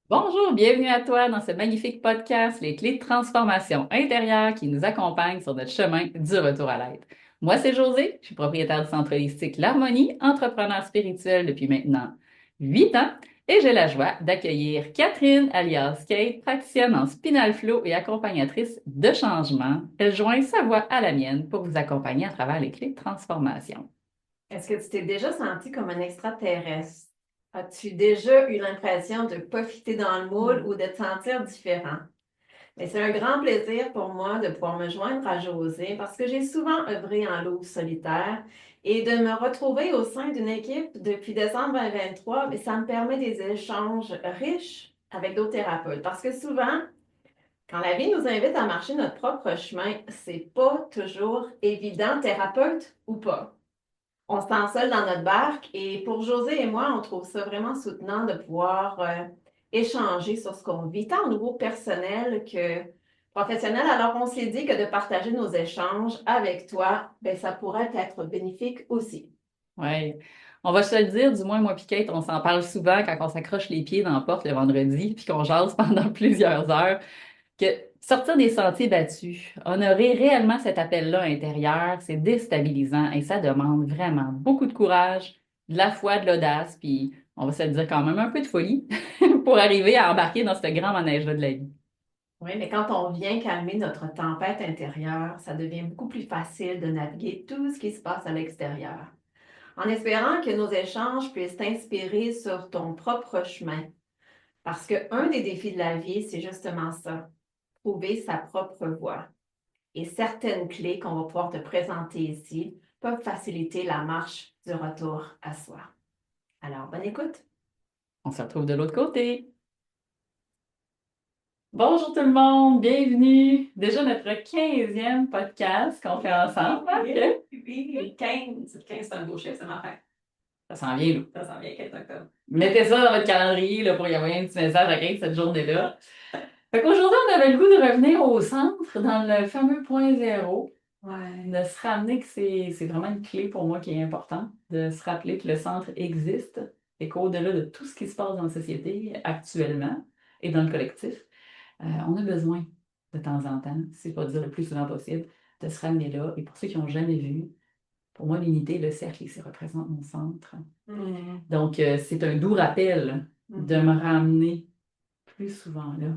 Bonjour, bienvenue à toi dans ce magnifique podcast, Les clés de transformation intérieure qui nous accompagnent sur notre chemin du retour à l'être. Moi, c'est Josée, je suis propriétaire du centre holistique L'Harmonie, entrepreneur spirituel depuis maintenant 8 ans et j'ai la joie d'accueillir Catherine alias Kate, praticienne en spinal flow et accompagnatrice de changement. Elle joint sa voix à la mienne pour vous accompagner à travers les clés de transformation. Est-ce que tu t'es déjà senti comme un extraterrestre? As-tu déjà eu l'impression de ne pas fitter dans le moule ou de te sentir différent? Mais c'est un grand plaisir pour moi de pouvoir me joindre à Josée parce que j'ai souvent œuvré en loup solitaire et de me retrouver au sein d'une équipe depuis décembre 2023, mais ça me permet des échanges riches avec d'autres thérapeutes. Parce que souvent, quand la vie nous invite à marcher notre propre chemin, c'est pas toujours évident, thérapeute ou pas. On se sent seul dans notre barque et pour José et moi, on trouve ça vraiment soutenant de pouvoir échanger sur ce qu'on vit, tant au niveau personnel que professionnel. Alors, on s'est dit que de partager nos échanges avec toi, ben, ça pourrait être bénéfique aussi. Oui. On va se le dire, du moins moi puis Kate, on s'en parle souvent quand on s'accroche les pieds dans la porte le vendredi puis qu'on jase pendant plusieurs heures, que sortir des sentiers battus, honorer réellement cet appel-là intérieur, c'est déstabilisant et ça demande vraiment beaucoup de courage, de la foi, de l'audace, puis on va se le dire quand même un peu de folie pour arriver à embarquer dans ce grand manège-là de la vie. Oui, mais quand on vient calmer notre tempête intérieure, ça devient beaucoup plus facile de naviguer tout ce qui se passe à l'extérieur. En espérant que nos échanges puissent t'inspirer sur ton propre chemin. Parce qu'un des défis de la vie, c'est justement ça, trouver sa propre voie. Et certaines clés qu'on va pouvoir te présenter ici peuvent faciliter la marche du retour à soi. Alors, bonne écoute. On se retrouve de l'autre côté. Bonjour tout le monde, bienvenue. Déjà notre 15e podcast qu'on fait ensemble, hein? Oui, 15 c'est un beau chiffre, c'est ma fête. Ça s'en vient, là. Ça s'en vient 15 octobre. Mettez ça dans votre calendrier là, pour y envoyer un petit message à Kate cette journée-là. Fait qu'aujourd'hui, on avait le goût de revenir au centre, dans le fameux point zéro, Ouais. de se ramener que c'est vraiment une clé pour moi qui est importante, de se rappeler que le centre existe et qu'au-delà de tout ce qui se passe dans la société actuellement et dans le collectif, on a besoin de temps en temps, si pas dire le plus souvent possible, de se ramener là. Et pour ceux qui n'ont jamais vu, pour moi, l'unité, le cercle, ici représente mon centre. Donc, c'est un doux rappel de me ramener plus souvent là.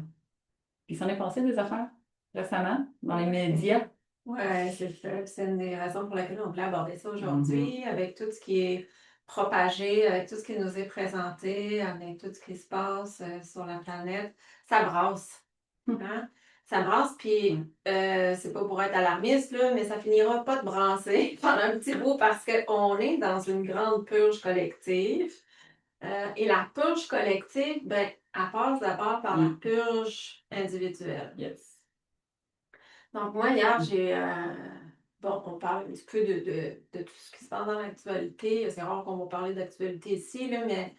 Puis, il s'en est passé des affaires récemment dans les médias. Oui, c'est ça. C'est une des raisons pour lesquelles on voulait aborder ça aujourd'hui, avec tout ce qui est propagé, avec tout ce qui nous est présenté, avec tout ce qui se passe sur la planète. Ça brasse. Hein? Ça brasse, puis c'est pas pour être alarmiste, là, mais ça finira pas de brasser pendant un petit bout parce qu'on est dans une grande purge collective. Et la purge collective, ben, elle passe d'abord par la purge individuelle. Yes. Donc, moi, hier, bon, on parle un petit peu de tout ce qui se passe dans l'actualité. C'est rare qu'on va parler d'actualité ici, là, mais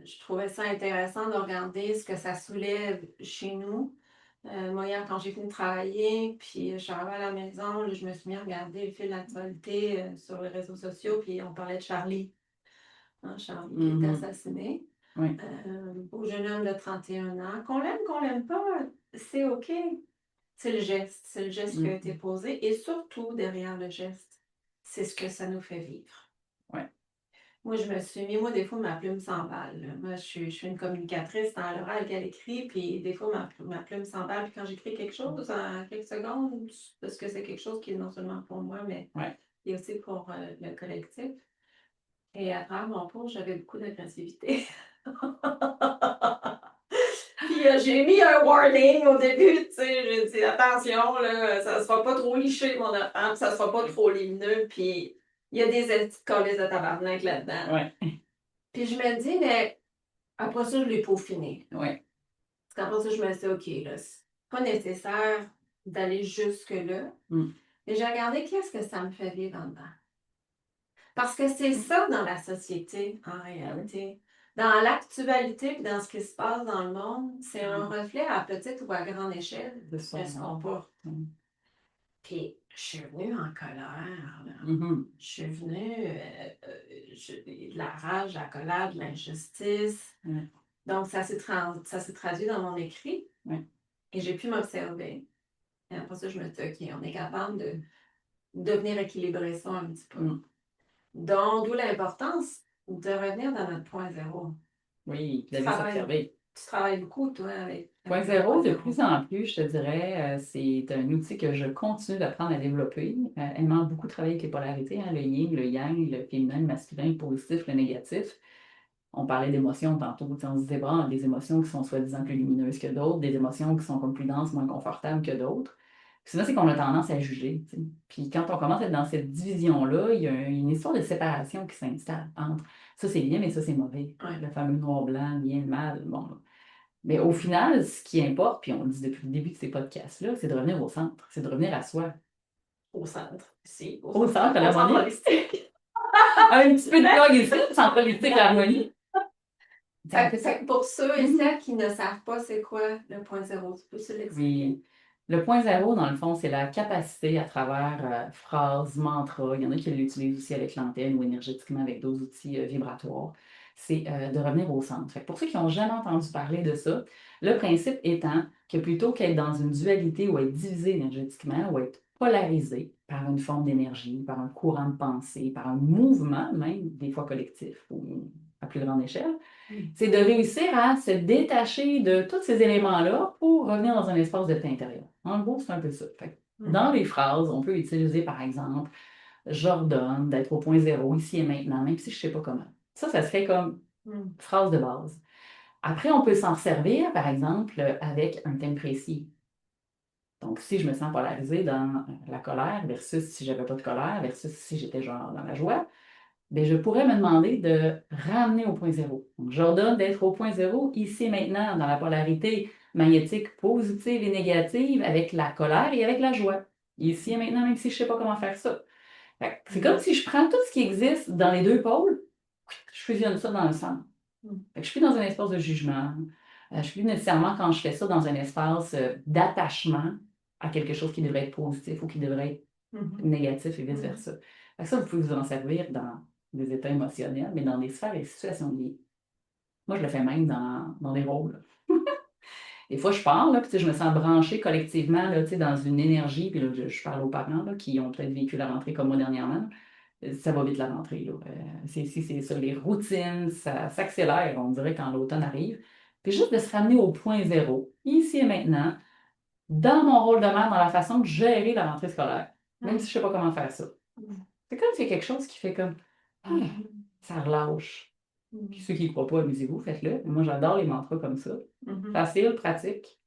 je trouvais ça intéressant de regarder ce que ça soulève chez nous. Moi, hier, quand j'ai fini de travailler, puis je suis arrivée à la maison, là, je me suis mis à regarder le fil d'actualité sur les réseaux sociaux, puis on parlait de Charlie. Hein, Charlie qui est assassiné. Oui. Beau jeune homme de 31 ans. Qu'on l'aime pas, c'est OK. C'est le geste qui a été posé et surtout derrière le geste, c'est ce que ça nous fait vivre. Ouais. Moi, je me suis mis, moi, des fois, ma plume s'emballe. Là. Moi, je suis une communicatrice dans l'oral qu'elle écrit, puis des fois, ma plume s'emballe. Puis quand j'écris quelque chose, en quelques secondes, parce que c'est quelque chose qui est non seulement pour moi, mais Ouais. qui est aussi pour le collectif. Et à travers mon cours, j'avais beaucoup d'agressivité. Puis j'ai mis un warning au début, tu sais, j'ai dit attention, là, ça ne sera pas trop liché, mon enfant, puis ça ne sera pas trop lumineux, puis il y a des petites collées de tabarnak là-dedans. Ouais. Puis je me dis, mais après ça, je l'ai peaufiné. Ouais. Parce qu'après ça, je me suis dit, OK, là, c'est pas nécessaire d'aller jusque-là. Mais j'ai regardé qu'est-ce que ça me fait vivre en dedans. Parce que c'est ça dans la société, en réalité. Dans l'actualité et dans ce qui se passe dans le monde, c'est un reflet à petite ou à grande échelle de ce qu'on porte. Puis, je suis venue en colère. Là. Je suis venue de la rage, de la colère, de l'injustice. Donc, ça s'est traduit dans mon écrit. Ouais. Et j'ai pu m'observer. Et après ça, je me dis, OK, on est capable de venir équilibrer ça un petit peu. Donc, d'où l'importance de revenir dans notre point zéro. Oui, Tu d'aller travailles, s'observer. tu travailles beaucoup, toi, avec Point le zéro, point de zéro. plus en plus, je te dirais, c'est un outil que je continue d'apprendre à développer, aimant beaucoup travailler avec les polarités, hein, le yin, le yang, le féminin, le masculin, le positif, le négatif. On parlait d'émotions tantôt, tu sais, on se disait, bon, des émotions qui sont soi-disant plus lumineuses que d'autres, des émotions qui sont comme plus denses, moins confortables que d'autres. Puis souvent, c'est qu'on a tendance à juger, tu sais. Puis quand on commence à être dans cette division-là, il y a une histoire de séparation qui s'installe entre ça c'est bien, mais ça c'est mauvais. Ouais. Le fameux noir-blanc, bien, mal, bon. Mais au final, ce qui importe, puis on le dit depuis le début de ces podcasts-là, c'est de revenir au centre, c'est de revenir à soi. Au centre, ici, Au centre, à au centre l'harmonie. holistique. Un petit peu de cog ici, centre politique, l'harmonie. Fait que pour ceux et celles qui ne savent pas c'est quoi le point zéro, tu peux-tu l'expliquer? Oui. Le point zéro, dans le fond, c'est la capacité à travers phrases, mantras, il y en a qui l'utilisent aussi avec l'antenne ou énergétiquement avec d'autres outils vibratoires, c'est de revenir au centre. Fait que pour ceux qui n'ont jamais entendu parler de ça, le principe étant que plutôt qu'être dans une dualité ou être divisé énergétiquement ou être polarisé par une forme d'énergie, par un courant de pensée, par un mouvement même, des fois collectif ou à plus grande échelle, c'est de réussir à se détacher de tous ces éléments-là pour revenir dans un espace de paix intérieure. En gros, c'est un peu ça. Fait que dans les phrases, on peut utiliser, par exemple, j'ordonne d'être au point zéro, ici et maintenant, même si je ne sais pas comment. Ça serait comme phrase de base. Après, on peut s'en servir, par exemple, avec un thème précis. Donc, si je me sens polarisée dans la colère versus si j'avais pas de colère versus si j'étais genre dans la joie, bien, je pourrais me demander de ramener au point zéro. Donc, j'ordonne d'être au point zéro ici et maintenant dans la polarité magnétique positive et négative avec la colère et avec la joie. Ici et maintenant, même si je ne sais pas comment faire ça. Fait que c'est comme si je prends tout ce qui existe dans les deux pôles, je fusionne ça dans le centre. Fait que je suis plus dans un espace de jugement. Je ne suis plus nécessairement quand je fais ça dans un espace d'attachement à quelque chose qui devrait être positif ou qui devrait être négatif et vice-versa. Fait que ça, vous pouvez vous en servir dans des états émotionnels, mais dans des sphères et situations de vie. Moi, je le fais même dans des rôles. Des fois, je parle, là, puis tu sais, je me sens branchée collectivement là, tu sais, dans une énergie, puis là, je parle aux parents là, qui ont peut-être vécu la rentrée comme moi dernièrement. Ça va vite la rentrée. Là. C'est ça, les routines, ça s'accélère, on dirait, quand l'automne arrive. Puis juste de se ramener au point zéro, ici et maintenant, dans mon rôle de mère, dans la façon de gérer la rentrée scolaire, même si je ne sais pas comment faire ça. C'est comme s'il y a quelque chose qui fait comme ah, ça relâche. Puis ceux qui ne croient pas, amusez-vous, faites-le. Moi, j'adore les mantras comme ça. Facile, pratique.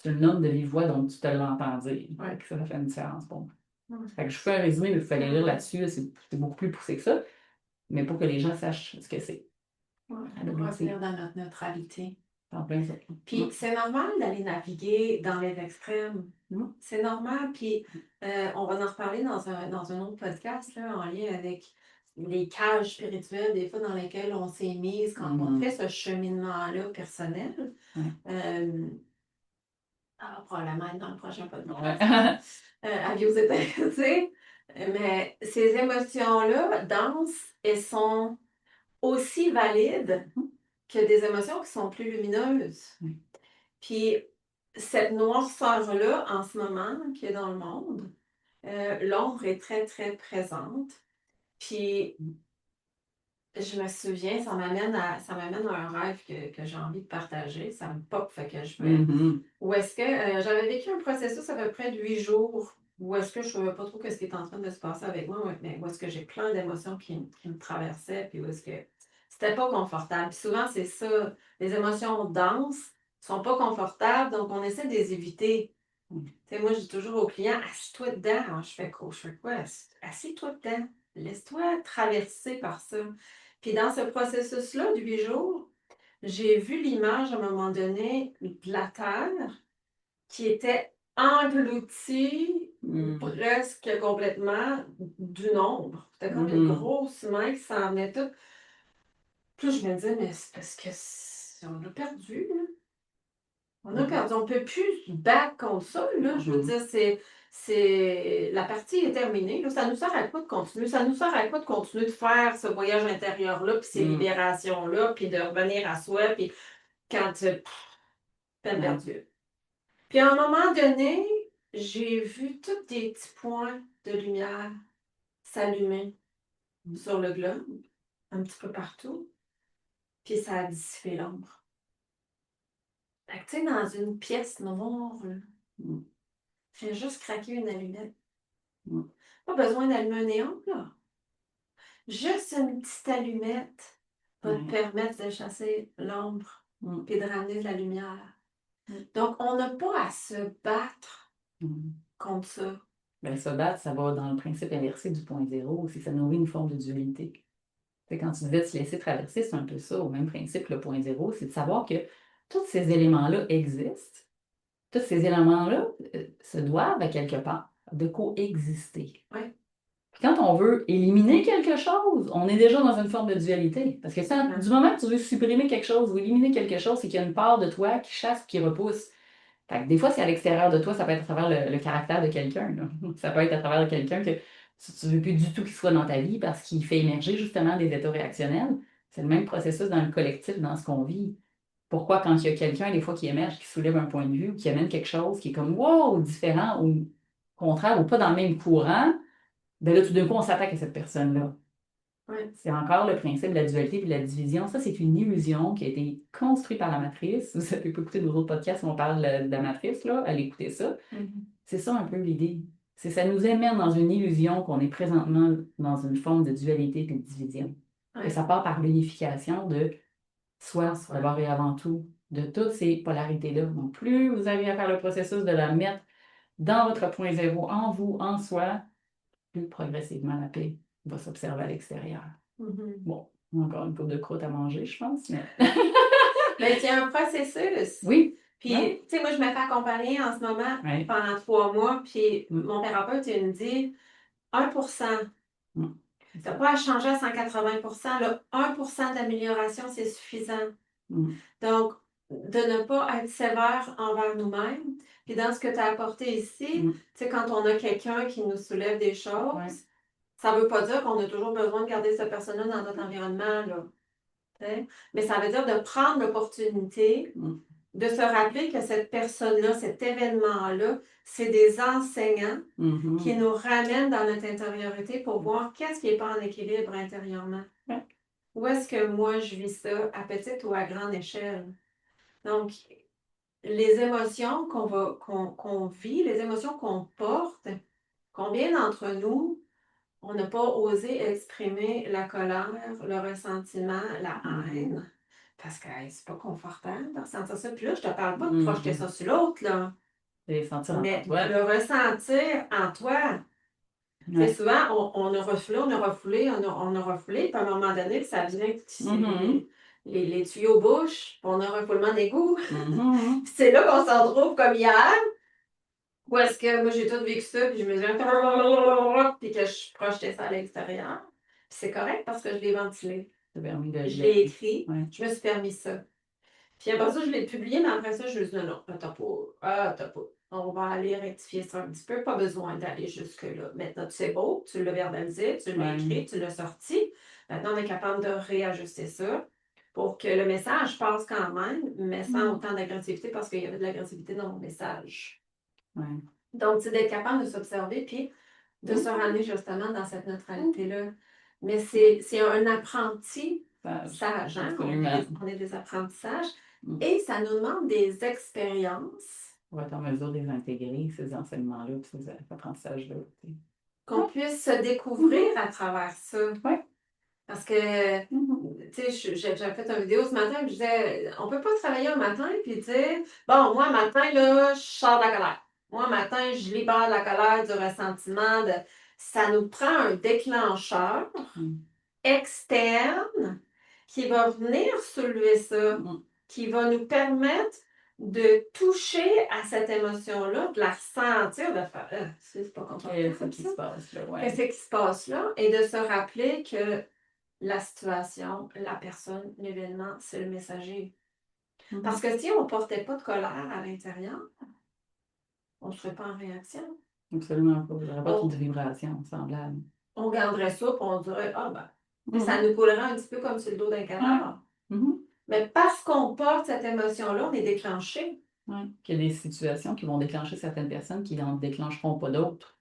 Tu le nommes de vive voix, donc tu te l'entends dire. Ouais. Ça fait une différence pour moi. Fait que je fais un résumé, mais il faut aller lire là-dessus. C'est beaucoup plus poussé que ça. Mais pour que les gens sachent ce que c'est. Pour revenir dans notre neutralité. En plein ça. Puis c'est normal d'aller naviguer dans les extrêmes. C'est normal. Puis on va en reparler dans un autre podcast là, en lien avec les cages spirituelles, des fois dans lesquelles on s'est mise quand on fait ce cheminement-là personnel. Probablement être dans le prochain podcast. Avis aux intéressés. Mais ces émotions-là dansent et sont aussi valides que des émotions qui sont plus lumineuses. Puis cette noirceur-là, en ce moment, qui est dans le monde, l'ombre est très, très présente. Puis je me souviens, ça m'amène à un rêve que j'ai envie de partager. Ça me pop, fait que je vais. Où est-ce que j'avais vécu un processus à peu près de 8 jours où est-ce que je ne savais pas trop ce qui était en train de se passer avec moi, mais où est-ce que j'ai plein d'émotions qui me traversaient, puis où est-ce que c'était pas confortable. Puis souvent, c'est ça. Les émotions denses sont pas confortables, donc on essaie de les éviter. Tu sais, moi, je dis toujours aux clients, assis-toi dedans. Alors, je fais quoi? Assis-toi dedans. Laisse-toi traverser par ça. Puis dans ce processus-là de 8 jours, j'ai vu l'image à un moment donné de la Terre qui était engloutie presque complètement d'une ombre. C'était comme une grosse main qui s'en venait toute. Puis je me disais, mais c'est parce que on a perdu, là. On a perdu. On ne peut plus se battre contre ça, là. Je veux dire, la partie est terminée. Là. Ça nous sert à quoi de continuer? Ça nous sert à quoi de continuer de faire ce voyage intérieur-là, puis ces libérations-là, puis de revenir à soi, puis quand tu peine Ouais. perdue. Puis à un moment donné, j'ai vu tous des petits points de lumière s'allumer sur le globe, un petit peu partout, puis ça a dissipé l'ombre. Fait que tu sais, dans une pièce noire, là, Mm. j'ai juste craqué une allumette. Mm. Pas besoin d'allumer un néon, là. Juste une petite allumette va te Ouais. permettre de chasser l'ombre Mm. puis de ramener de la lumière. Mm. Donc, on n'a pas à se battre Mm. contre ça. Ben, se battre, ça va dans le principe inversé du point zéro aussi. Ça nourrit une forme de dualité. C'est quand tu disais te laisser traverser, c'est un peu ça, au même principe que le point zéro, c'est de savoir que tous ces éléments-là existent. Tous ces éléments-là se doivent à quelque part de coexister. Oui, Puis quand on veut éliminer quelque chose, on est déjà dans une forme de dualité. Parce que du moment que tu veux supprimer quelque chose ou éliminer quelque chose, c'est qu'il y a une part de toi qui chasse, qui repousse. Fait que des fois, c'est à l'extérieur de toi, ça peut être à travers le caractère de quelqu'un, là. Ça peut être à travers quelqu'un que tu ne veux plus du tout qu'il soit dans ta vie parce qu'il fait émerger justement des états réactionnels. C'est le même processus dans le collectif, dans ce qu'on vit. Pourquoi, quand il y a quelqu'un, des fois, qui émerge, qui soulève un point de vue ou qui amène quelque chose qui est comme wow, différent ou contraire ou pas dans le même courant, ben là, tout d'un coup, on s'attaque à cette personne-là. oui. C'est encore le principe de la dualité et de la division. Ça, c'est une illusion qui a été construite par la matrice. Vous avez pas écouté nos autres podcasts où on parle de la matrice, là, allez écouter ça. C'est ça un peu l'idée. C'est ça nous amène dans une illusion qu'on est présentement dans une forme de dualité et de division. Et Ouais. ça part par l'unification de soi, d'abord et avant tout, de toutes ces polarités-là. Donc, plus vous arrivez à faire le processus de la mettre dans votre point zéro, en vous, en soi, plus progressivement la paix va s'observer à l'extérieur. Bon, encore une coupe de croûte à manger, je pense, mais... Mais il y a un processus. Oui. Puis, Ouais. tu sais, moi, je me fais accompagner en ce moment Ouais. pendant 3 mois, puis Mm. mon thérapeute, il me dit 1%. Mm. Tu n'as pas à changer à 180%. Là, 1% d'amélioration, c'est suffisant. Mm. Donc, de ne pas être sévère envers nous-mêmes. Puis dans ce que tu as apporté ici, Mm. tu sais, quand on a quelqu'un qui nous soulève des choses, Ouais. ça ne veut pas dire qu'on a toujours besoin de garder cette personne-là dans notre environnement, là. T'sais. Mais ça veut dire de prendre l'opportunité Mm. de se rappeler que cette personne-là, cet événement-là, c'est des enseignants qui Mhm. nous ramènent dans notre intériorité pour voir qu'est-ce qui n'est pas en équilibre intérieurement. Ouais. Où est-ce que moi je vis ça, à petite ou à grande échelle? Donc, les émotions qu'on vit, les émotions qu'on porte, combien d'entre nous, on n'a pas osé exprimer la colère, le ressentiment, la haine? Parce que hey, c'est pas confortable de ressentir ça. Puis là, je te parle pas de projeter ça sur l'autre, là. Et sentir en Mais toi. le ressentir en toi. Tu sais, Ouais. souvent, on a refoulé, on a refoulé, on a refoulé, puis à un moment donné, ça vient Mhm. les tuyaux bouches, puis on a un refoulement d'égout. Mhm. Puis c'est là qu'on s'en retrouve comme hier, où est-ce que moi j'ai tout vécu ça, puis je me disais, puis que je projetais ça à l'extérieur. Puis c'est correct parce que je l'ai ventilé. Ça permet Je l'ai écrit, Ouais. je me suis permis ça. Puis après ça, je l'ai publié, mais après ça, je me suis dit, non, t'as pas. Ah, t'as pas. On va aller rectifier ça un petit peu. Pas besoin d'aller jusque-là. Maintenant, c'est beau, tu l'as verbalisé, tu l'as Ouais. écrit, tu l'as sorti. Maintenant, on est capable de réajuster ça pour que le message passe quand même, mais sans autant d'agressivité parce qu'il y avait de l'agressivité dans mon message. Ouais. Donc, c'est d'être capable de s'observer puis de se ramener justement dans cette neutralité-là. Mais c'est un apprenti sage, hein? On est des apprentissages. Et ça nous demande des expériences. Pour être en mesure de les intégrer, ces enseignements-là, puis ces apprentissages-là. Qu'on puisse se découvrir à travers ça. Oui. Parce que, tu sais, j'avais fait une vidéo ce matin, je disais, on peut pas travailler un matin puis dire, bon, moi, matin, là, je sors de la colère. Moi, matin, je libère la colère, du ressentiment. Ça nous prend un déclencheur externe qui va venir soulever ça, qui va nous permettre de toucher à cette émotion-là, de la ressentir, de faire c'est pas confortable. Qu'est-ce qui se passe là? Ouais. Qu'est-ce qui se passe là? Et de se rappeler que la situation, la personne, l'événement, c'est le messager. Parce que si on ne portait pas de colère à l'intérieur, on ne serait pas en réaction. Absolument pas. Il n'y aurait pas de vibration semblable. On garderait ça et on dirait, ah ben, ça nous coulerait un petit peu comme sur le dos d'un canard. Mais parce qu'on porte cette émotion-là, on est déclenché. Ouais. Qu'il y a des situations qui vont déclencher certaines personnes qui n'en déclencheront pas d'autres.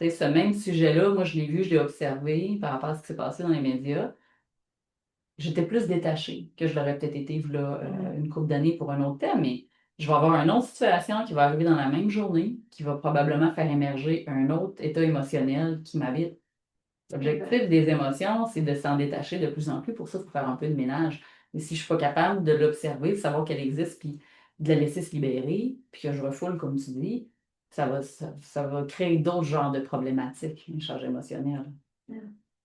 Tu sais, ce même sujet-là, moi, je l'ai vu, je l'ai observé par rapport à ce qui s'est passé dans les médias. J'étais plus détachée que je l'aurais peut-être été là, une couple d'années pour un autre thème, mais je vais avoir une autre situation qui va arriver dans la même journée, qui va probablement faire émerger un autre état émotionnel qui m'habite. L'objectif des émotions, c'est de s'en détacher de plus en plus. Pour ça, il faut faire un peu de ménage. Et si je ne suis pas capable de l'observer, de savoir qu'elle existe, puis de la laisser se libérer, puis que je refoule, comme tu dis, ça va créer d'autres genres de problématiques, une charge émotionnelle. Mm.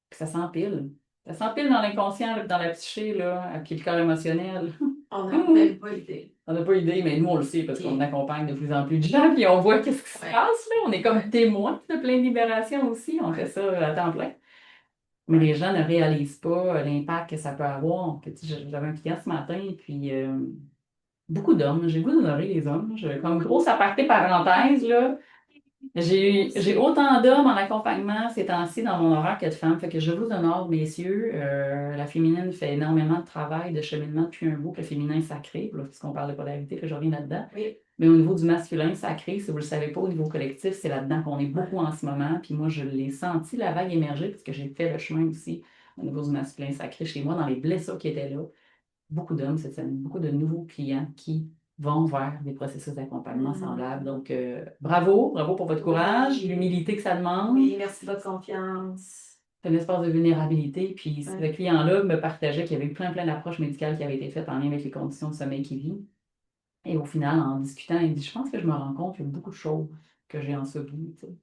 Puis ça s'empile. Ça s'empile dans l'inconscient, là, puis dans la psyché, là, puis le corps émotionnel. On n'a même pas idée. On n'a pas idée, mais nous, on le sait parce qu'on Puis, accompagne de plus en plus de gens, puis on voit qu'est-ce qui se ouais. passe, là. On est comme témoins de plein de libération aussi. On fait ça à temps plein. Mais les gens ne réalisent pas l'impact que ça peut avoir. Puis, tu sais, j'avais un client ce matin, puis beaucoup d'hommes. J'ai le goût d'honorer les hommes. Comme grosse aparté parenthèse, là, j'ai autant d'hommes en accompagnement ces temps-ci dans mon horaire que de femmes. Fait que je vous honore, messieurs. La féminine fait énormément de travail, de cheminement depuis un bout, que le féminin sacré, là, puisqu'on parle de polarité, que je reviens là-dedans. oui. Mais au niveau du masculin sacré, si vous ne le savez pas, au niveau collectif, c'est là-dedans qu'on est beaucoup en ce moment. Puis moi, je l'ai senti, la vague émerger, parce que j'ai fait le chemin aussi au niveau du masculin sacré chez moi, dans les blessures qui étaient là. Beaucoup d'hommes cette semaine, beaucoup de nouveaux clients qui vont vers des processus d'accompagnement semblables. Donc, bravo, bravo pour votre courage, l'humilité que ça demande. Oui, merci de votre confiance. C'est un espace de vulnérabilité. Puis Ouais. ce client-là me partageait qu'il y avait eu plein d'approches médicales qui avaient été faites en lien avec les conditions de sommeil qu'il vit. Et au final, en discutant, il dit, je pense que je me rends compte qu'il y a beaucoup de choses que j'ai ensevelies. Tu sais.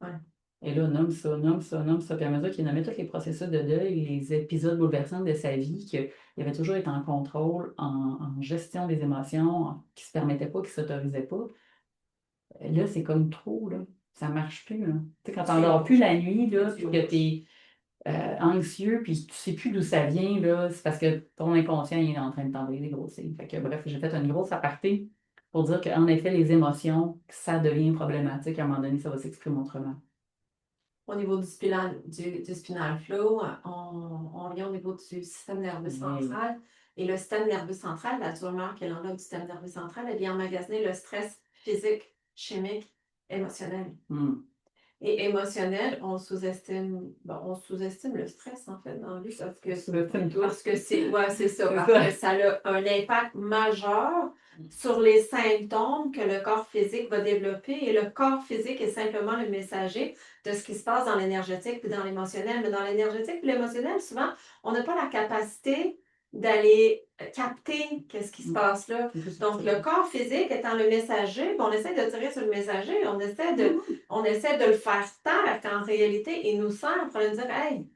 Ouais. Et là, nomme ça, nomme ça, nomme ça. Puis à mesure qu'il nommait tous les processus de deuil, les épisodes bouleversants de sa vie, qu'il avait toujours été en contrôle, en gestion des émotions, qui ne se permettait pas, qui ne s'autorisait pas. Là, c'est comme trop, là. Ça ne marche plus, là. Tu sais, quand tu n'endors plus la nuit, là, puis que tu es anxieux, puis tu ne sais plus d'où ça vient, là, c'est parce que ton inconscient il est en train de t'envoyer des grossiers. Fait que bref, j'ai fait une grosse aparté pour dire qu'en effet, les émotions, ça devient problématique. À un moment donné, ça va s'exprimer autrement. Au niveau du spinal flow, on vient au niveau du système nerveux central. Et le système nerveux central, la tumeur qui est l'enveloppe du système nerveux central, elle vient emmagasiner le stress physique, chimique, émotionnel. Et émotionnel, on sous-estime le stress, en fait, dans la vie, parce que c'est ça, parce que ça a un impact majeur sur les symptômes que le corps physique va développer. Et le corps physique est simplement le messager de ce qui se passe dans l'énergétique puis dans l'émotionnel. Mais dans l'énergétique et l'émotionnel, souvent, on n'a pas la capacité d'aller capter qu'est-ce qui se passe là. Donc, le corps physique étant le messager, on essaie de tirer sur le messager, on essaie de le faire taire qu'en réalité, il nous sert pour lui dire, hey,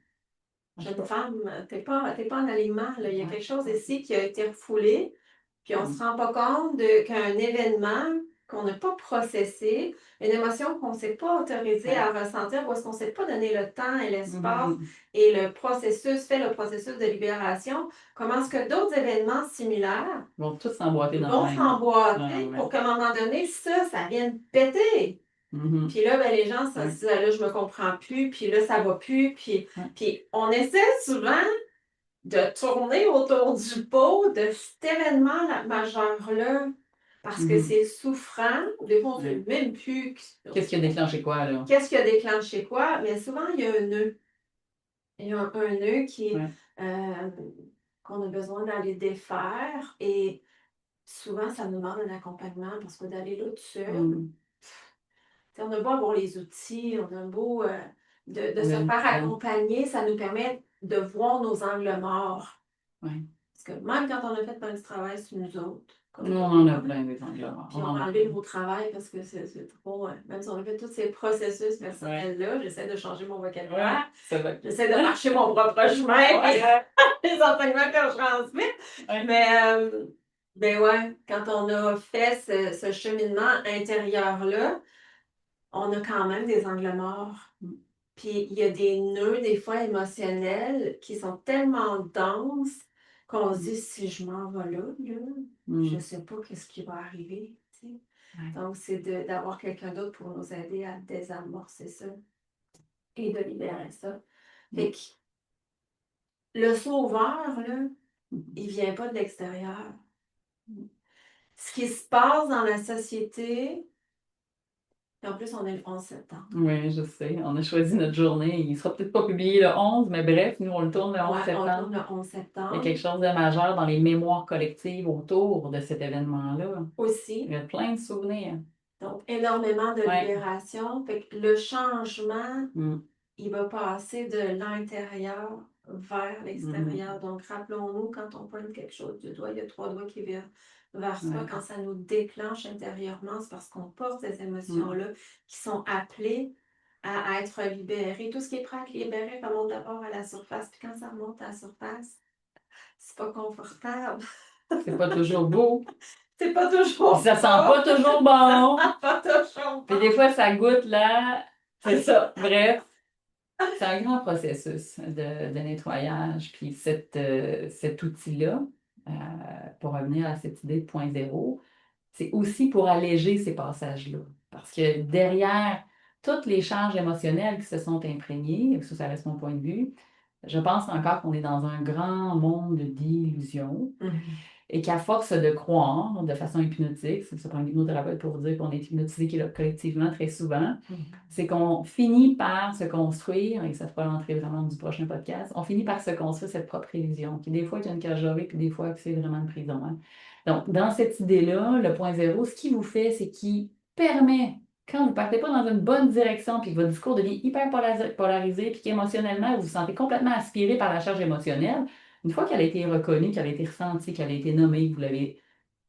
jeune femme, t'es pas en alignement, là. Il y a quelque chose ici qui a été refoulé, puis on ne se rend pas compte qu'un événement qu'on n'a pas processé, une émotion qu'on ne s'est pas autorisé à ressentir, ou est-ce qu'on ne s'est pas donné le temps et l'espace et le processus de libération, comment est-ce que d'autres événements similaires vont tous s'emboîter pour qu'à un moment donné, ça vienne péter. Puis là, ben, les gens se disent, là, je me comprends plus, puis là, ça va plus. Puis on essaie souvent de tourner autour du pot de cet événement majeur-là, parce que c'est souffrant. Des fois, on ne sait même plus. Qu'est-ce qui a déclenché quoi, là? Qu'est-ce qui a déclenché quoi? Mais souvent, il y a un nœud. Il y a un nœud qu'on a besoin d'aller défaire. Et souvent, ça nous demande un accompagnement parce que d'aller là tout seul. On a beau avoir les outils, on a beau de se faire accompagner, ça nous permet de voir nos angles morts. Parce que même quand on a fait plein de travail sur nous autres, nous, on en a plein des angles morts. Puis on a enlevé le mot travail parce que c'est trop. Même si on a fait tous ces processus personnels-là, j'essaie de changer mon vocabulaire. J'essaie de marcher mon propre chemin. Les enseignements que je transmets. Mais quand on a fait ce cheminement intérieur-là, on a quand même des angles morts. Puis il y a des nœuds, des fois émotionnels, qui sont tellement denses qu'on se dit, si je m'en vais là, je ne sais pas qu'est-ce qui va arriver. Donc, c'est d'avoir quelqu'un d'autre pour nous aider à désamorcer ça et de libérer ça. Fait que le sauveur, là, il vient pas de l'extérieur. Ce qui se passe dans la société, et en plus, on est le 11 septembre. Oui, je sais. On a choisi notre journée. Il sera peut-être pas publié le 11, mais bref, nous, on le tourne le 11 Ouais, on le tourne septembre. le 11 Il y a septembre. quelque chose de majeur dans les mémoires collectives autour de cet événement-là. Il Aussi. y a plein de souvenirs. Donc, énormément de Ouais. libération. Fait que le changement, Mm. il va passer de l'intérieur vers l'extérieur. Donc, rappelons-nous, quand on pointe quelque chose du doigt, il y a 3 doigts qui viennent vers soi. Ouais. Quand ça nous déclenche intérieurement, c'est parce qu'on porte ces émotions-là qui sont appelées à être libérées. Tout ce qui est prêt à être libéré remonte d'abord à la surface. Puis quand ça remonte à la surface, c'est pas confortable. C'est pas toujours beau. C'est pas toujours Puis ça sent pas toujours bon. Ça sent pas toujours Puis bon. des fois, ça goûte là. C'est ça. Bref, c'est un grand processus de nettoyage. Puis cet outil-là, pour revenir à cette idée de point zéro, c'est aussi pour alléger ces passages-là. Parce que derrière toutes les charges émotionnelles qui se sont imprégnées, ça reste mon point de vue, je pense encore qu'on est dans un grand monde d'illusions et qu'à force de croire de façon hypnotique, c'est ça prend un hypnothérapeute pour vous dire qu'on est hypnotisé collectivement très souvent, c'est qu'on finit par se construire, et ça fera l'entrée vraiment du prochain podcast, on finit par se construire cette propre illusion, qui des fois est une cage dorée, puis des fois que c'est vraiment une prison. Hein. Donc, dans cette idée-là, le point zéro, ce qu'il vous fait, c'est qu'il permet, quand vous ne partez pas dans une bonne direction, puis que votre discours devient hyper polarisé, puis qu'émotionnellement, vous vous sentez complètement aspiré par la charge émotionnelle, une fois qu'elle a été reconnue, qu'elle a été ressentie, qu'elle a été nommée, que vous l'avez,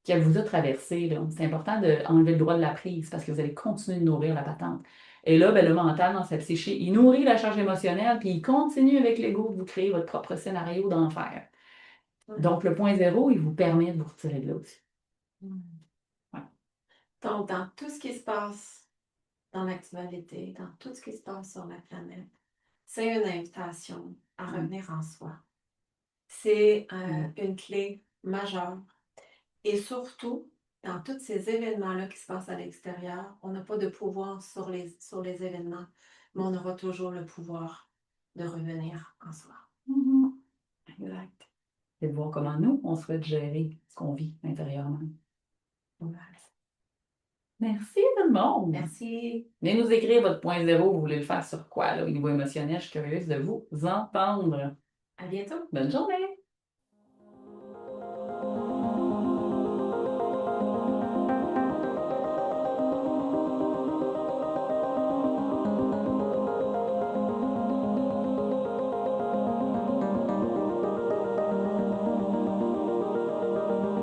qu'elle vous a traversé, là, c'est important d'enlever le droit de la prise parce que vous allez continuer de nourrir la patente. Et là, ben, le mental, dans sa psyché, il nourrit la charge émotionnelle, puis il continue avec l'ego de vous créer votre propre scénario d'enfer. Donc, le point zéro, il vous permet de vous retirer de là aussi. Ouais. Donc, dans tout ce qui se passe dans l'actualité, dans tout ce qui se passe sur la planète, c'est une invitation à revenir en soi. C'est une clé majeure. Et surtout, dans tous ces événements-là qui se passent à l'extérieur, on n'a pas de pouvoir sur les événements, mais on aura toujours le pouvoir de revenir en soi. Exact. C'est de voir comment nous, on souhaite gérer ce qu'on vit intérieurement. Voilà. Merci tout le monde. Merci. Venez nous écrire votre point zéro, vous voulez le faire sur quoi, là, au niveau émotionnel. Je suis curieuse de vous entendre. À bientôt. Bonne journée.